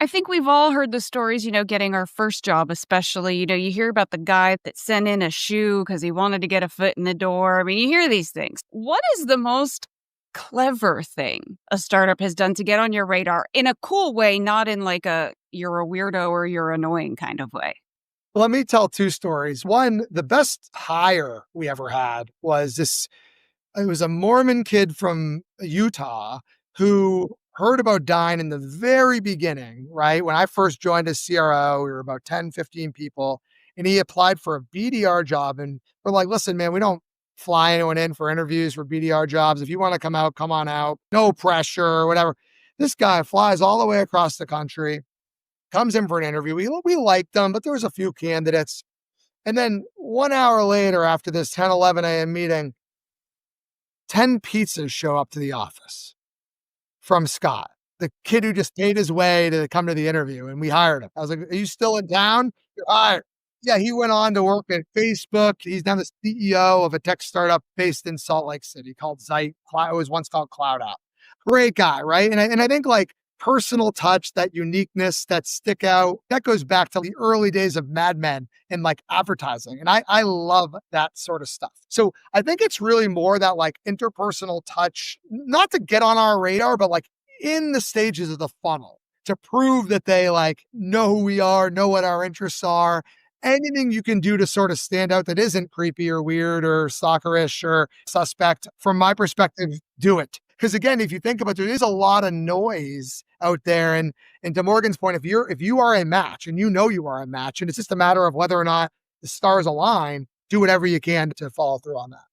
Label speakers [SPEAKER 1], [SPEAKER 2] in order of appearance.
[SPEAKER 1] I think we've all heard the stories, getting our first job, especially. You hear about the guy that sent in a shoe because he wanted to get a foot in the door. I mean, you hear these things. What is the most clever thing a startup has done to get on your radar in a cool way, not in like a you're a weirdo or you're annoying kind of way?
[SPEAKER 2] Let me tell two stories. One, the best hire we ever had was this. It was a Mormon kid from Utah who heard about Dine in the very beginning, right? When I first joined as CRO, we were about 10, 15 people, and he applied for a BDR job. And we're like, listen, man, we don't fly anyone in for interviews for BDR jobs. If you want to come out, come on out. No pressure, whatever. This guy flies all the way across the country, comes in for an interview. We liked him, but there was a few candidates. And then 1 hour later, after this 10, 11 a.m. meeting, 10 pizzas show up to the office from Scott, the kid who just paid his way to come to the interview, and we hired him. I was like, "Are you still in town?" "You're hired." Yeah, he went on to work at Facebook. He's now the CEO of a tech startup based in Salt Lake City called Zeit. It was once called Cloud App. Great guy, right? And I think like personal touch, that uniqueness, that stick out, that goes back to the early days of Mad Men and like advertising. And I love that sort of stuff. So I think it's really more that like interpersonal touch, not to get on our radar, but like in the stages of the funnel to prove that they like know who we are, know what our interests are. Anything you can do to sort of stand out that isn't creepy or weird or stalkerish or suspect, from my perspective, do it. Because again, if you think about it, there is a lot of noise out there. And to Morgan's point, if you are a match and you know you are a match, and it's just a matter of whether or not the stars align, do whatever you can to follow through on that.